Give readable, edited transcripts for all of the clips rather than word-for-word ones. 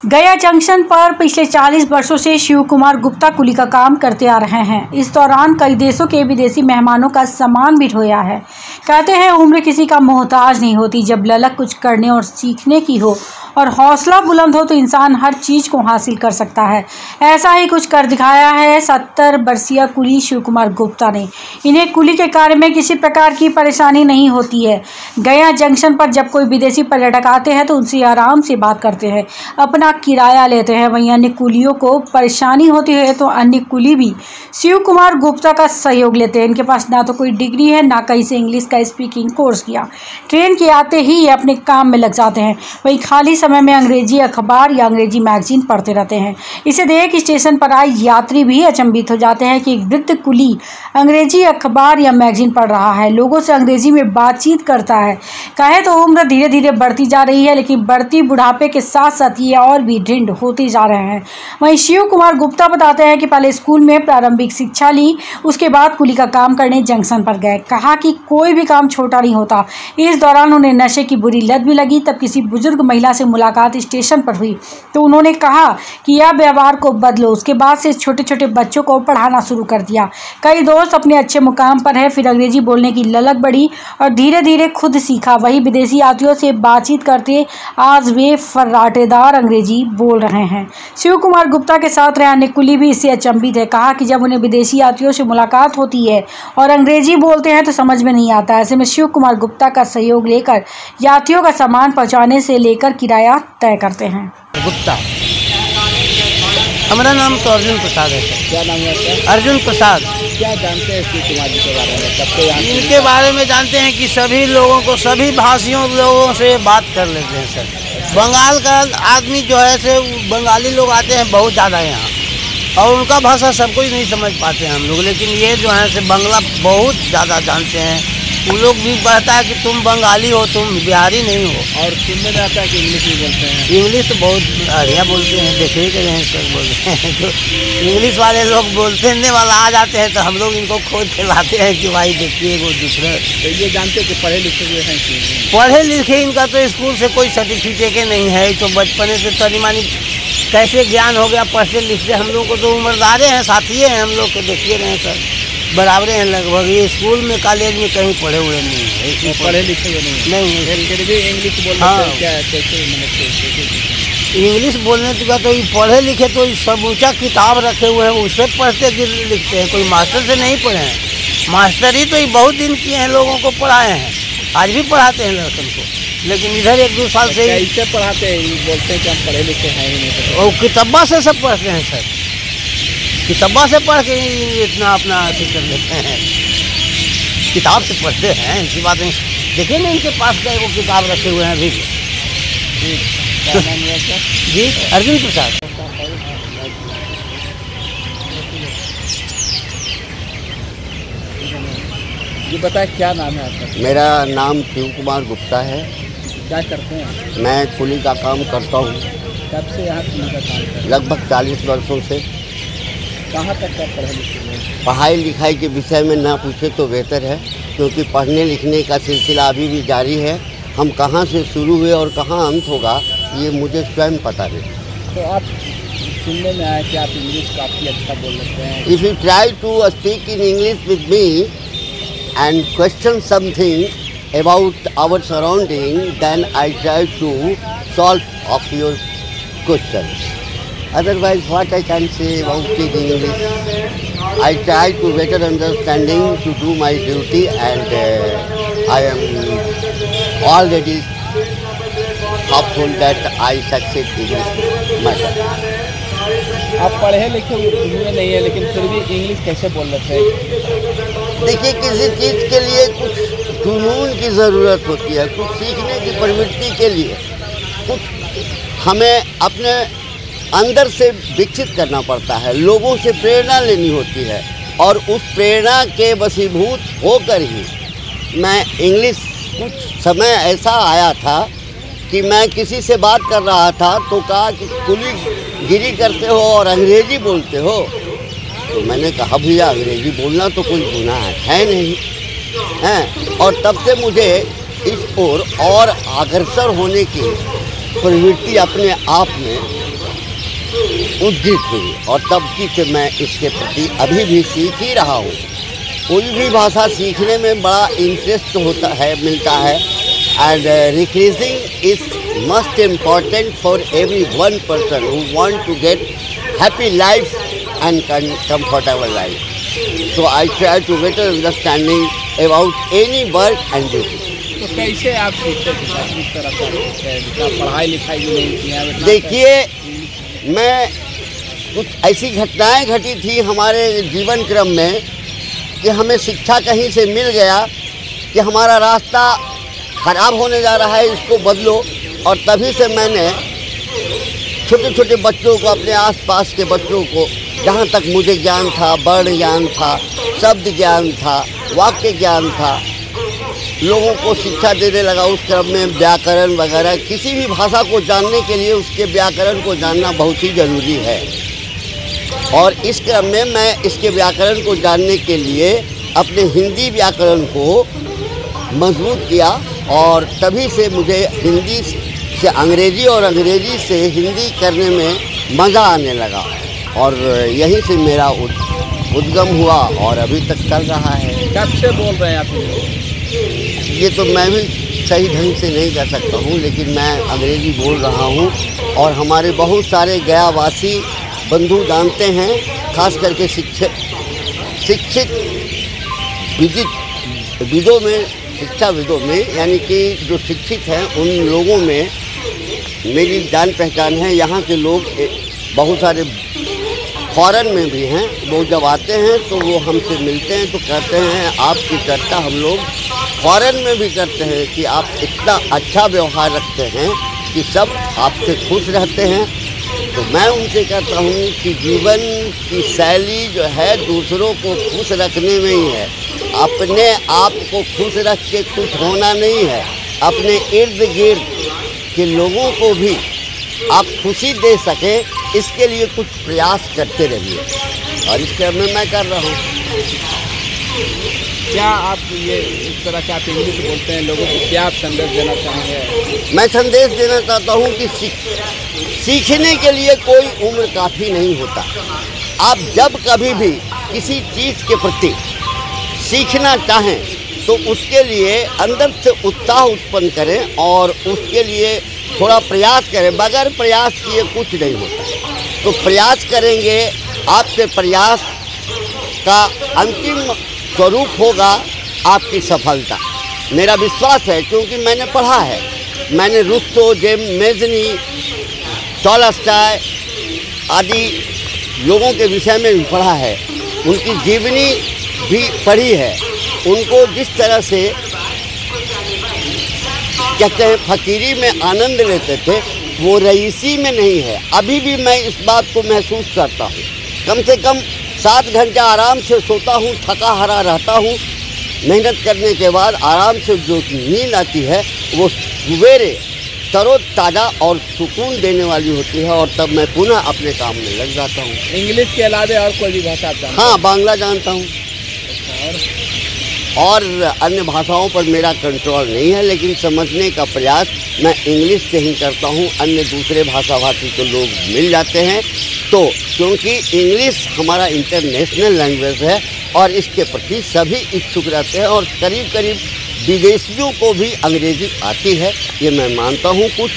गया जंक्शन पर पिछले 40 वर्षों से शिव कुमार गुप्ता कुली का काम करते आ रहे हैं। इस दौरान कई देशों के विदेशी मेहमानों का सम्मान भी ढोया है। कहते हैं उम्र किसी का मोहताज नहीं होती, जब ललक कुछ करने और सीखने की हो और हौसला बुलंद हो तो इंसान हर चीज़ को हासिल कर सकता है। ऐसा ही कुछ कर दिखाया है 70 वर्षीय कुली शिव कुमार गुप्ता ने। इन्हें कुली के कार्य में किसी प्रकार की परेशानी नहीं होती है। गया जंक्शन पर जब कोई विदेशी पर्यटक आते हैं तो उनसे आराम से बात करते हैं, अपना किराया लेते हैं। वहीं अन्य कुलियों को परेशानी होती है तो अन्य कुली भी शिव कुमार गुप्ता का सहयोग लेते हैं। इनके पास ना तो कोई डिग्री है, ना कहीं से इंग्लिश का स्पीकिंग कोर्स किया। ट्रेन के आते ही ये अपने काम में लग जाते हैं। वहीं खाली समय में अंग्रेजी अखबार या अंग्रेजी मैगजीन पढ़ते रहते हैं। इसे देख स्टेशन पर आए यात्री भी अचंभित हो जाते हैं कि एक वृद्ध कुली अंग्रेजी अखबार या मैगजीन पढ़ रहा है, लोगों से अंग्रेजी में बातचीत करता है। कहे तो उम्र धीरे धीरे बढ़ती जा रही है, लेकिन बढ़ती बुढ़ापे के साथ साथ ये और भी दृढ़ होते जा रहे हैं। वहीं शिव कुमार गुप्ता बताते हैं कि पहले स्कूल में प्रारंभिक शिक्षा ली, उसके बाद कुली का काम करने जंक्शन पर गए। कहा कि कोई भी काम छोटा नहीं होता। इस दौरान उन्हें नशे की बुरी लत भी लगी। तब किसी बुजुर्ग महिला से मुलाकात स्टेशन पर हुई तो उन्होंने कहा कि यह व्यवहार को बदलो। उसके बाद से छोटे छोटे बच्चों को पढ़ाना शुरू कर दिया। कई दोस्त अपने अच्छे मुकाम पर है, फिर अंग्रेजी बोलने की ललक बढ़ी और धीरे धीरे खुद सीखा। वही विदेशी यात्रियों से बातचीत करते आज वे फर्राटेदार अंग्रेजी बोल रहे हैं। शिव कुमार गुप्ता के साथ रहे अन्य कुली भी इससे अचंभित है। कहा कि जब उन्हें विदेशी यात्रियों से मुलाकात होती है और अंग्रेजी बोलते हैं तो समझ में नहीं आता। ऐसे में शिव कुमार गुप्ता का सहयोग लेकर यात्रियों का सामान पहुंचाने से लेकर किराया तय करते हैं। गुप्ता, हमारा नाम तो अर्जुन प्रसाद है सर। क्या नाम है आपका? अर्जुन प्रसाद। क्या जानते हैं शिव कुमार जी के बारे में? कब से यहाँ इनके बारे में जानते हैं कि सभी लोगों को, सभी भाषियों लोगों से बात कर लेते हैं सर। बंगाल का आदमी जो है से बंगाली लोग आते हैं बहुत ज़्यादा यहाँ, और उनका भाषा सब कुछ नहीं समझ पाते हैं हम लोग, लेकिन ये जो है से बंगला बहुत ज़्यादा जानते हैं। वो लोग भी कहता है कि तुम बंगाली हो, तुम बिहारी नहीं हो। और सुनने में आता है कि इंग्लिश भी बोलते हैं। इंग्लिश तो बहुत बढ़िया बोलते हैं, देख ही रहे हैं सर बोलते हैं। तो इंग्लिश वाले लोग बोलने वाला आ जाते हैं तो हम लोग इनको खोज के लाते हैं कि भाई देखिए वो दूसरा। तो ये जानते हैं कि पढ़े लिखे हुए हैं कि पढ़े लिखे इनका तो स्कूल से कोई सर्टिफिकेट नहीं है, तो बचपन से तनी मानी कैसे ज्ञान हो गया पढ़ते लिखते। हम लोग को तो उम्रदारे हैं, साथी हैं हम लोग को, देखिए रहे हैं सर, बराबर हैं लगभग। ये स्कूल में कॉलेज में कहीं पढ़े हुए नहीं है, इसमें पढ़े लिखे हुए नहीं है। फिर भी इंग्लिश बोलते हैं क्या? कैसे इंग्लिश बोलने का तो पढ़े लिखे तो समूचा किताब रखे हुए हैं, उससे पढ़ते लिखते हैं। कोई मास्टर से नहीं पढ़े हैं। मास्टरी तो ये बहुत दिन किए हैं, लोगों को पढ़ाए हैं, आज भी पढ़ाते हैं लड़कन को, लेकिन इधर 1-2 साल से कैसे पढ़ाते हैं? बोलते हैं कि हम पढ़े लिखे हैं ही नहीं। और किताबा से सब पढ़ते हैं सर, किताबा से पढ़ के इतना अपना अथी कर लेते हैं। किताब से पढ़ते हैं, ऐसी बात नहीं। देखिए ना इनके पास का वो किताब रखे हुए हैं अभी। क्या नाम है आपका? जी, अर्जुन प्रसाद। ये बताए क्या नाम है आपका? मेरा नाम शिव कुमार गुप्ता है। क्या करते हैं? मैं कुली का काम करता हूँ। कब से यहाँ कुली का काम करते हैं? लगभग 40 वर्षों से। कहाँ तक क्या पढ़े लिखे हैं? पढ़ाई लिखाई के विषय में ना पूछे तो बेहतर है, क्योंकि पढ़ने लिखने का सिलसिला अभी भी जारी है। हम कहाँ से शुरू हुए और कहाँ अंत होगा ये मुझे स्वयं पता नहीं। तो आप सुनने में आया कि आप इंग्लिश काफ़ी अच्छा बोल लेते हैं। If you try to speak in English with me and question something about our surrounding, then I try to solve of your questions. Otherwise, what I can say about it in English? I try to better understanding to do my duty, and I am already hopeful that I succeed in this matter. आप पढ़े लिखे हुए नहीं है, लेकिन फिर भी English कैसे बोल लेते हैं? देखिए, किसी चीज़ के लिए कुछ जुनून की ज़रूरत होती है, कुछ सीखने की प्रवृत्ति के लिए कुछ हमें अपने अंदर से विकसित करना पड़ता है, लोगों से प्रेरणा लेनी होती है, और उस प्रेरणा के वशीभूत होकर ही मैं इंग्लिश, कुछ समय ऐसा आया था कि मैं किसी से बात कर रहा था तो कहा कि कुली गिरी करते हो और अंग्रेजी बोलते हो। तो मैंने कहा भैया अंग्रेजी बोलना तो कोई गुनाह है नहीं है, और तब से मुझे इस ओर और अग्रसर होने की प्रवृत्ति अपने आप में उद्गित हुई और तब की से मैं इसके प्रति अभी भी सीख ही रहा हूँ। कोई भी भाषा सीखने में बड़ा इंटरेस्ट होता है, मिलता है। And recreating is must important for every one person who want to get happy life and comfortable life. So I try to better understanding about any work and duty. तो कैसे आप सीखते हैं इस तरह का पढ़ाई लिखाई भी नहीं किया? देखिए, मैं कुछ ऐसी घटनाएं घटी थी हमारे जीवन क्रम में कि हमें शिक्षा कहीं से मिल गया कि हमारा रास्ता खराब होने जा रहा है, इसको बदलो। और तभी से मैंने छोटे छोटे बच्चों को, अपने आसपास के बच्चों को, जहाँ तक मुझे ज्ञान था, वर्ण ज्ञान था, शब्द ज्ञान था, वाक्य ज्ञान था, लोगों को शिक्षा देने लगा। उस क्रम में व्याकरण वगैरह, किसी भी भाषा को जानने के लिए उसके व्याकरण को जानना बहुत ही ज़रूरी है। और इस क्रम में मैं इसके व्याकरण को जानने के लिए अपने हिंदी व्याकरण को मजबूत किया और तभी से मुझे हिंदी से अंग्रेजी और अंग्रेजी से हिंदी करने में मज़ा आने लगा और यहीं से मेरा उद्गम हुआ और अभी तक चल रहा है। कब से बोल रहे हैं आप? ये तो मैं भी सही ढंग से नहीं कह सकता हूँ, लेकिन मैं अंग्रेजी बोल रहा हूँ और हमारे बहुत सारे गयावासी बंधु जानते हैं, खास करके शिक्षित विदों में, शिक्षाविदों में, यानी कि जो शिक्षित हैं उन लोगों में मेरी जान पहचान है। यहाँ के लोग बहुत सारे फॉरेन में भी हैं, वो जब आते हैं तो वो हमसे मिलते हैं तो कहते हैं आपकी चर्चा हम लोग फॉरेन में भी करते हैं कि आप इतना अच्छा व्यवहार रखते हैं कि सब आपसे खुश रहते हैं। तो मैं उनसे कहता हूँ कि जीवन की शैली जो है दूसरों को खुश रखने में ही है, अपने आप को खुश रख के कुछ होना नहीं है। अपने इर्द गिर्द के लोगों को भी आप खुशी दे सकें, इसके लिए कुछ प्रयास करते रहिए और इस क्रम में मैं कर रहा हूँ। क्या आप ये इस तरह के आप इंग्लिश बोलते हैं, लोगों को क्या आप संदेश देना चाहेंगे? मैं संदेश देना चाहता हूँ कि सीखने के लिए कोई उम्र काफ़ी नहीं होता। आप जब कभी भी किसी चीज़ के प्रति सीखना चाहें तो उसके लिए अंदर से उत्साह उत्पन्न करें और उसके लिए थोड़ा प्रयास करें। बगैर प्रयास किए कुछ नहीं होता। तो प्रयास करेंगे, आपके प्रयास का अंतिम स्वरूप होगा आपकी सफलता। मेरा विश्वास है, क्योंकि मैंने पढ़ा है। मैंने रुस्तों, जेमेज़नी, टॉलस्टॉय आदि लोगों के विषय में भी पढ़ा है, उनकी जीवनी भी पढ़ी है। उनको जिस तरह से कहते हैं फकीरी में आनंद लेते थे, वो रईसी में नहीं है। अभी भी मैं इस बात को महसूस करता हूँ। कम से कम 7 घंटे आराम से सोता हूँ, थका हारा रहता हूँ। मेहनत करने के बाद आराम से जो नींद आती है वो सवेरे तरोताज़ा और सुकून देने वाली होती है और तब मैं पुनः अपने काम में लग जाता हूँ। इंग्लिश के अलावा और कोई भी भाषा आप जानते हैं? हाँ, बांग्ला जानता हूँ और अन्य भाषाओं पर मेरा कंट्रोल नहीं है, लेकिन समझने का प्रयास मैं इंग्लिश से ही करता हूँ। अन्य दूसरे भाषाभाषी के लोग मिल जाते हैं तो, क्योंकि इंग्लिश हमारा इंटरनेशनल लैंग्वेज है और इसके प्रति सभी इच्छुक रहते हैं और करीब करीब विदेशियों को भी अंग्रेज़ी आती है, ये मैं मानता हूँ। कुछ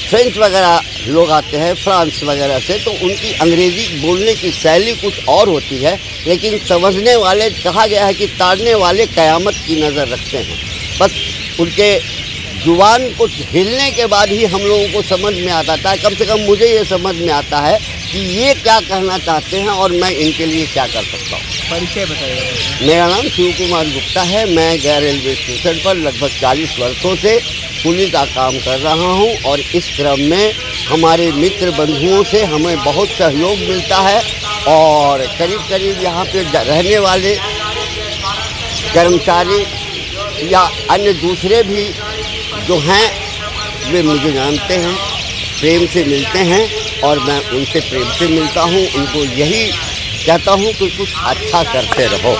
फ्रेंच वगैरह लोग आते हैं फ्रांस वगैरह से, तो उनकी अंग्रेज़ी बोलने की शैली कुछ और होती है, लेकिन समझने वाले, कहा गया है कि ताड़ने वाले क़यामत की नज़र रखते हैं। बस उनके जुबान को हिलने के बाद ही हम लोगों को समझ में आता है। कम से कम मुझे ये समझ में आता है कि ये क्या कहना चाहते हैं और मैं इनके लिए क्या कर सकता हूँ। परिचय बताइए। मेरा नाम शिव कुमार गुप्ता है। मैं गया रेलवे स्टेशन पर लगभग 40 वर्षों से पुलिस का काम कर रहा हूँ और इस क्रम में हमारे मित्र बंधुओं से हमें बहुत सहयोग मिलता है और करीब करीब यहाँ पे रहने वाले कर्मचारी या अन्य दूसरे भी जो हैं वे मुझे जानते हैं, प्रेम से मिलते हैं और मैं उनसे प्रेम से मिलता हूँ। उनको यही कहता हूँ कि कुछ अच्छा करते रहो।